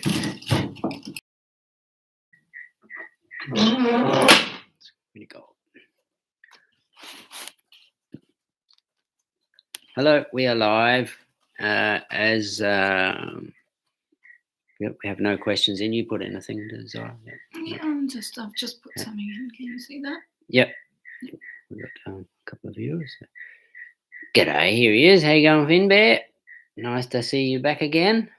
Pretty cold. Hello, we are live. As we have no questions in. You put anything to Zara? Yeah, I've just put something in. Can you see that? Yep. We've got a couple of viewers. G'day, here he is. How you going, Finn Bear? Nice to see you back again.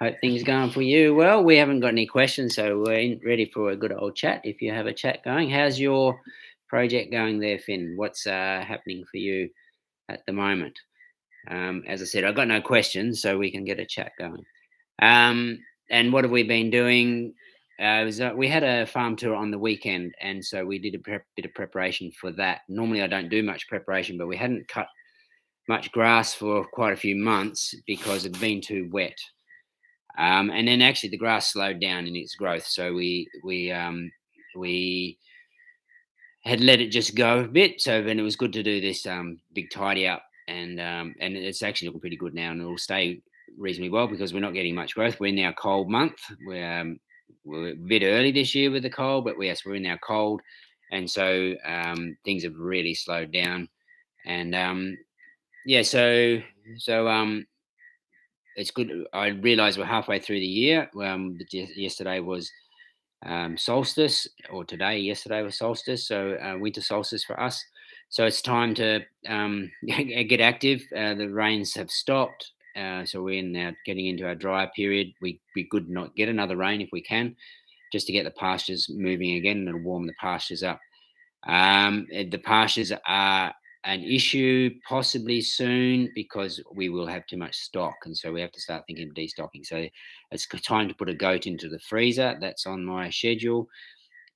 Hope things are going for you well. We haven't got any questions, so we're ready for a good old chat. If you have a chat going, how's your project going there, Finn? What's happening for you at the moment? As I said, I've got no questions, so we can get a chat going. And what have we been doing? We had a farm tour on the weekend, and so we did a bit of preparation for that. Normally, I don't do much preparation, but we hadn't cut much grass for quite a few months because it had been too wet. And then actually the grass slowed down in its growth, so we had let it just go a bit. So then it was good to do this big tidy up, and it's actually looking pretty good now, and it'll stay reasonably well because we're not getting much growth. We're in our cold month. We're a bit early this year with the cold, but we're in our cold, and so things have really slowed down. And so it's good. I realise we're halfway through the year. Yesterday was solstice, or yesterday was solstice, so winter solstice for us. So it's time to get active. The rains have stopped, so we're now getting into our dry period. We could not get another rain if we can, just to get the pastures moving again, and it'll warm the pastures up. The pastures are an issue possibly soon because we will have too much stock, and so we have to start thinking of destocking. So it's time to put a goat into the freezer. That's on my schedule,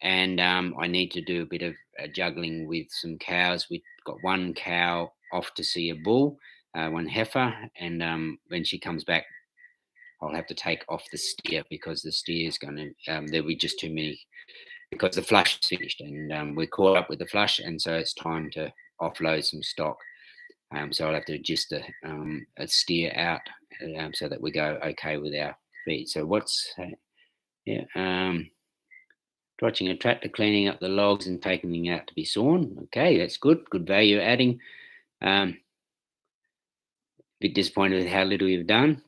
and I need to do a bit of juggling with some cows. We've got one cow off to see a bull, one heifer, and when she comes back, I'll have to take off the steer because the steer is going to there'll be just too many because the flush is finished, and we're caught up with the flush, and so it's time to offload some stock. So I'll have to adjust a steer out so that we go okay with our feed. So watching a tractor cleaning up the logs and taking them out to be sawn. Okay, that's good. Good value adding. Bit disappointed with how little you've done.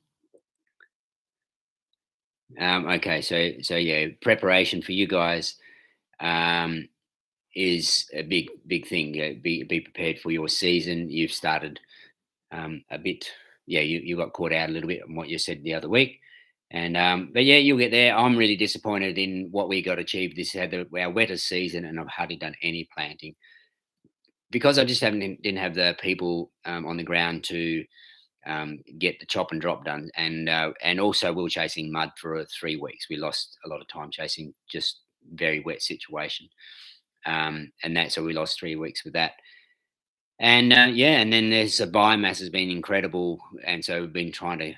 Okay, so yeah, preparation for you guys is a big thing. Be prepared for your season. You've started a bit. Yeah, you got caught out a little bit on what you said the other week, and but yeah, you'll get there. I'm really disappointed in what we got achieved. This had our wettest season, and I've hardly done any planting because I just didn't have the people on the ground to get the chop and drop done, and also we were chasing mud for 3 weeks. We lost a lot of time chasing just very wet situation, and so we lost 3 weeks with that. And and then there's biomass has been incredible, and so we've been trying to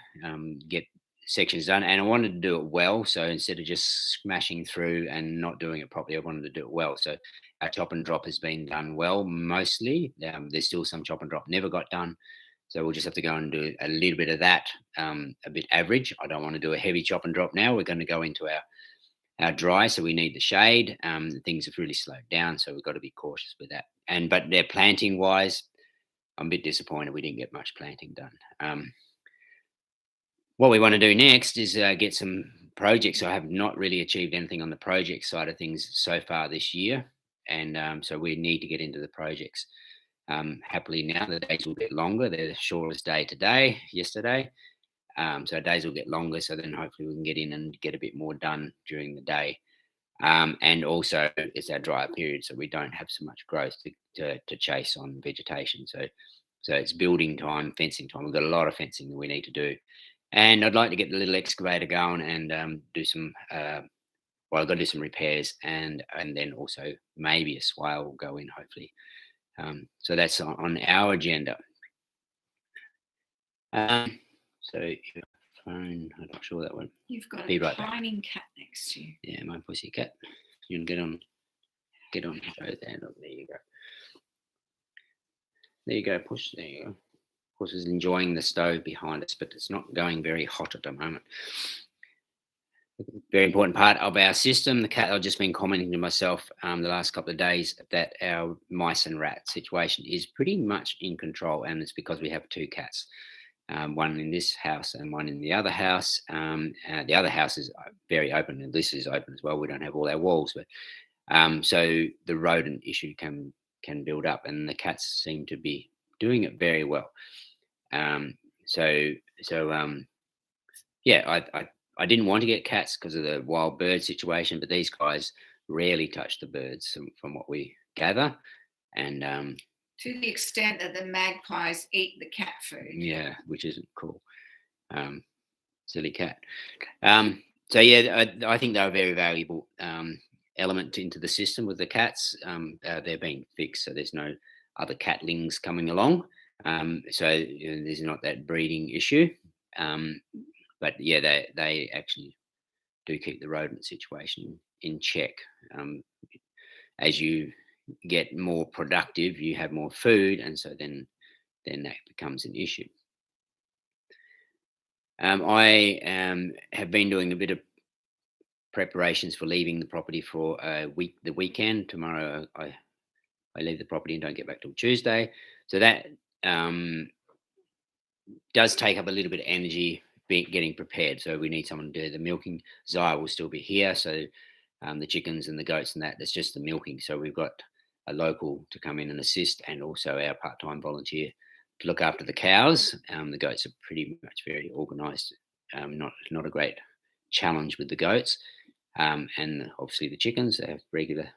get sections done, and I wanted to do it well. So instead of just smashing through and not doing it properly, I wanted to do it well. So our chop and drop has been done well mostly. There's still some chop and drop never got done, so we'll just have to go and do a little bit of that, a bit average. I don't want to do a heavy chop and drop now. We're going to go into our dry, so we need the shade. Things have really slowed down, so we've got to be cautious with that. But they're planting wise, I'm a bit disappointed we didn't get much planting done. What we want to do next is get some projects. I have not really achieved anything on the project side of things so far this year, and so we need to get into the projects. Happily now, the days will get longer. They're the shortest day yesterday. So days will get longer, so then hopefully we can get in and get a bit more done during the day. And also it's our drier period, so we don't have so much growth to chase on vegetation. So it's building time, fencing time. We've got a lot of fencing that we need to do. And I'd like to get the little excavator going and do some, I've got to do some repairs, and then also maybe a swale will go in, hopefully. So that's on our agenda. So your phone, I'm not sure that one. You've got a whining cat next to you. Yeah, my pussy cat. You can get on. Show there. Look, there you go. There you go, Puss. There you go. Puss is enjoying the stove behind us, but it's not going very hot at the moment. very important part of our system. The cat, I've just been commenting to myself the last couple of days that our mice and rat situation is pretty much in control, and it's because we have two cats, one in this house and one in the other house. The other house is very open, and this is open as well. We don't have all our walls, but so the rodent issue can build up, and the cats seem to be doing it very well. Um, so so yeah, I didn't want to get cats because of the wild bird situation, but these guys rarely touch the birds from what we gather, and To the extent that the magpies eat the cat food. yeah, which isn't cool. Um, Silly cat. Um, so yeah, I think they're a very valuable element into the system with the cats. They're being fixed, so there's no other catlings coming along. So there's not that breeding issue. Um, but yeah, they actually do keep the rodent situation in check. Um, as you get more productive, you have more food, and so then that becomes an issue. I have been doing a bit of preparations for leaving the property for the weekend. Tomorrow, I leave the property and don't get back till Tuesday. So that um, does take up a little bit of energy getting prepared. So we need someone to do the milking. Zaya will still be here. So the chickens and the goats and that, that's just the milking. So we've got a local to come in and assist, and also our part-time volunteer to look after the cows. The goats are pretty much very organised. Not a great challenge with the goats, and obviously the chickens. They have regular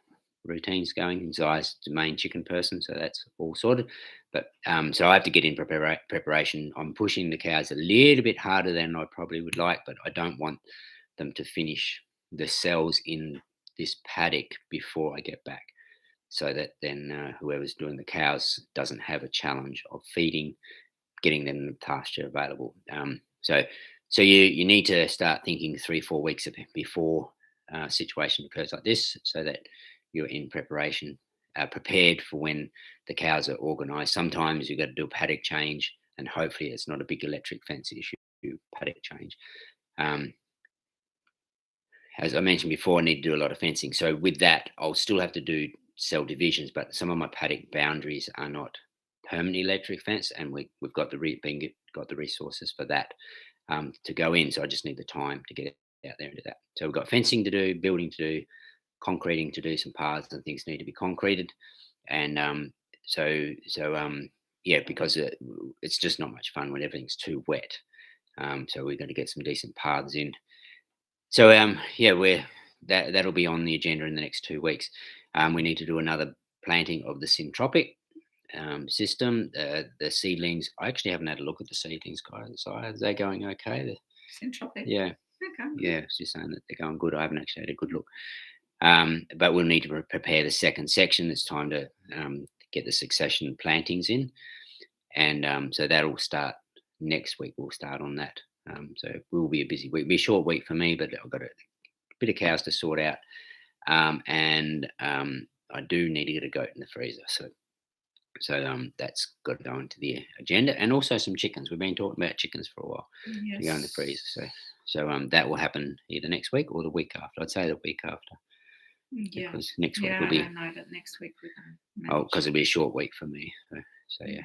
routines going. And Zaya's the main chicken person, so that's all sorted. But so I have to get in preparation. I'm pushing the cows a little bit harder than I probably would like, but I don't want them to finish the cells in this paddock before I get back, so that then whoever's doing the cows doesn't have a challenge of feeding, getting them the pasture available. So you need to start thinking 3-4 weeks before a situation occurs like this, so that you're in preparation, prepared for when the cows are organised. Sometimes you've got to do a paddock change, and hopefully it's not a big electric fence issue. Paddock change. Um, as I mentioned before, I need to do a lot of fencing. So with that, I'll still have to do cell divisions, but some of my paddock boundaries are not permanent electric fence, and we've got got the resources for that to go in. So I just need the time to get out there and do that. So we've got fencing to do, building to do, concreting to do. Some paths and things need to be concreted, and yeah, because it's just not much fun when everything's too wet. So we're going to get some decent paths in. So yeah, that'll be on the agenda in the next 2 weeks. We need to do another planting of the syntropic system. The seedlings, I actually haven't had a look at the seedlings, guys. So are they going okay? Syntropic. Yeah, Okay. yeah. It's just saying that they're going good. I haven't actually had a good look. But we'll need to prepare the second section. It's time to get the succession plantings in, and so that'll start next week. We'll start on that. So it will be a busy week. It'll be a short week for me, but I've got a bit of cows to sort out, and I do need to get a goat in the freezer. So that's got to go into the agenda, and also some chickens. We've been talking about chickens for a while to go in the freezer. So that will happen either next week or the week after. I'd say the week after. Yeah. Because next week will I be don't know that next week we're going because it'll be a short week for me. So yeah.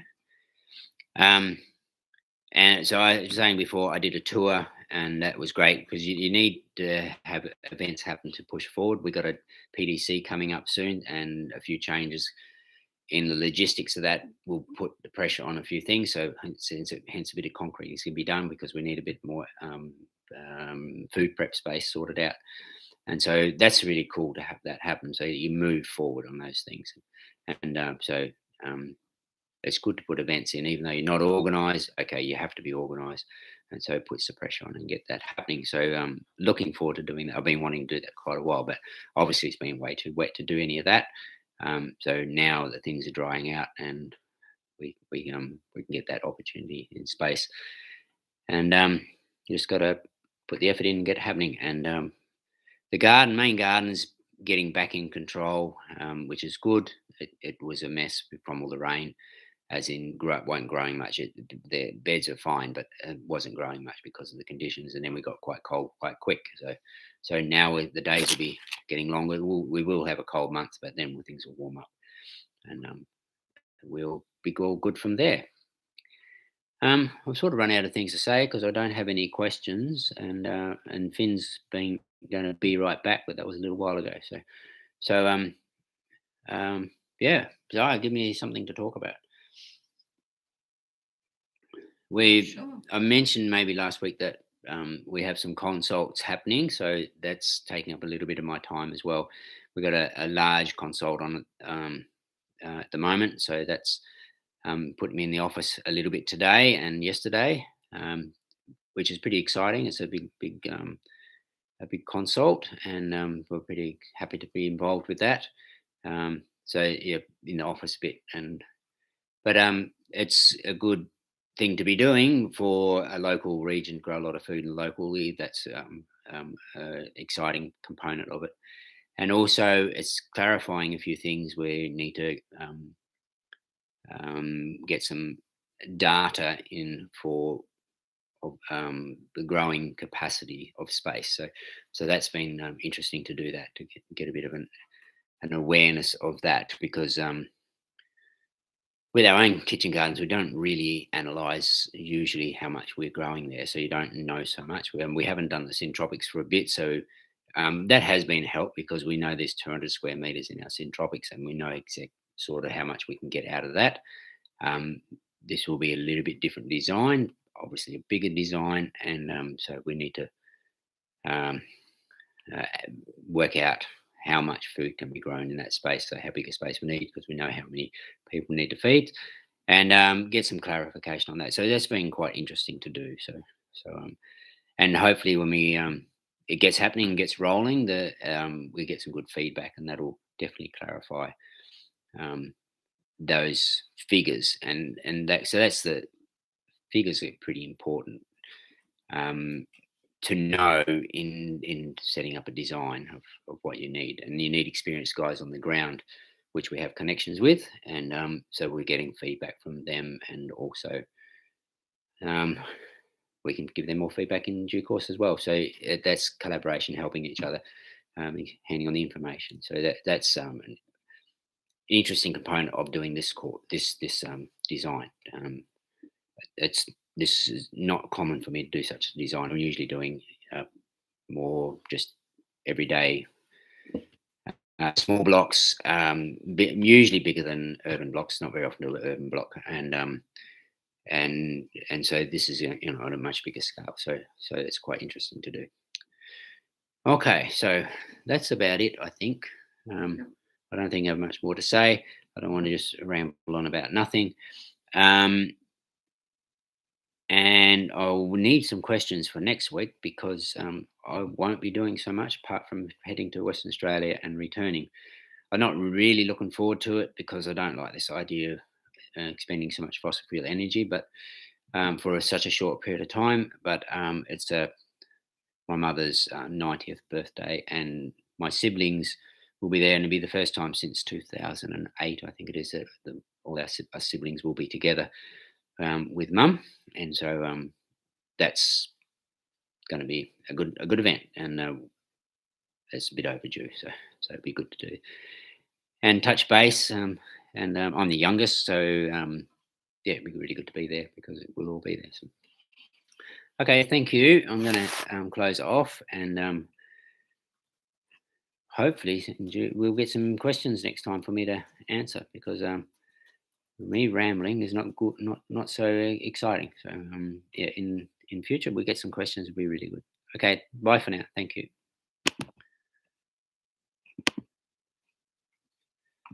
And so I was saying before, I did a tour, and that was great because you need to have events happen to push forward. We got a PDC coming up soon, and a few changes in the logistics of that will put the pressure on a few things. So hence a bit of concrete is going to be done because we need a bit more food prep space sorted out. And so that's really cool to have that happen. So you move forward on those things, and so it's good to put events in, even though you're not organised. Okay, you have to be organised, and so it puts the pressure on and get that happening. So looking forward to doing that. I've been wanting to do that quite a while, but obviously it's been way too wet to do any of that. So now that things are drying out, and we can get that opportunity in space, and you just got to put the effort in and get it happening. And the main garden is getting back in control, which is good. It was a mess from all the rain, as in weren't growing much. Their beds are fine, but it wasn't growing much because of the conditions. And then we got quite cold quite quick. So now the days will be getting longer. We will have a cold month, but then things will warm up, and we'll be all good from there. I've sort of run out of things to say because I don't have any questions, and Finn's been going to be right back, but that was a little while ago. So um, yeah, Zara, give me something to talk about. Sure. I mentioned maybe last week that we have some consults happening, so that's taking up a little bit of my time as well. We've got a large consult on at the moment, so that's put me in the office a little bit today and yesterday, which is pretty exciting. It's a big consult, and we're pretty happy to be involved with that. So yeah, in the office a bit, but it's a good thing to be doing for a local region. Grow a lot of food locally. That's exciting component of it, and also it's clarifying a few things. We need to get some data in for the growing capacity of space. So that's been interesting to do that, to get a bit of an awareness of that, because with our own kitchen gardens, we don't really analyze usually how much we're growing there, so you don't know so much. We haven't done the syntropics for a bit, so that has been helped because we know there's 200 square meters in our syntropics, and we know exact sort of how much we can get out of that. Um, this will be a little bit different design, obviously a bigger design, and so we need to um, uh, work out how much food can be grown in that space, so how big a space we need, because we know how many people need to feed, and get some clarification on that. So that's been quite interesting to do. And hopefully when it gets happening and gets rolling, we get some good feedback, and that'll definitely clarify um, those figures, that's the figures are pretty important um, to know in setting up a design of what you need, and you need experienced guys on the ground, which we have connections with, and so we're getting feedback from them, and also um, we can give them more feedback in due course as well. So that's collaboration, helping each other, handing on the information. So that's an interesting component of doing this design. It's This is not common for me to do such a design. I'm usually doing more just everyday small blocks, usually bigger than urban blocks. Not very often do an urban block, and so this is on a much bigger scale. So it's quite interesting to do. Okay, so that's about it, I think. I don't think I have much more to say. I don't want to just ramble on about nothing. And I'll need some questions for next week, because I won't be doing so much apart from heading to Western Australia and returning. I'm not really looking forward to it because I don't like this idea of expending so much fossil fuel energy, but for such a short period of time. But it's my mother's 90th birthday, and my siblings will be there, and it'll be the first time since 2008, I think it is, that all our siblings will be together with mum, and so that's going to be a good event, and it's a bit overdue, so it'd be good to do and touch base. And I'm the youngest, so yeah, it'd be really good to be there because we'll all be there. So. Okay, thank you. I'm going to close it off, and hopefully we'll get some questions next time for me to answer, because me rambling is not good, not so exciting. So yeah, in future we get some questions, would be really good. Okay, bye for now. Thank you.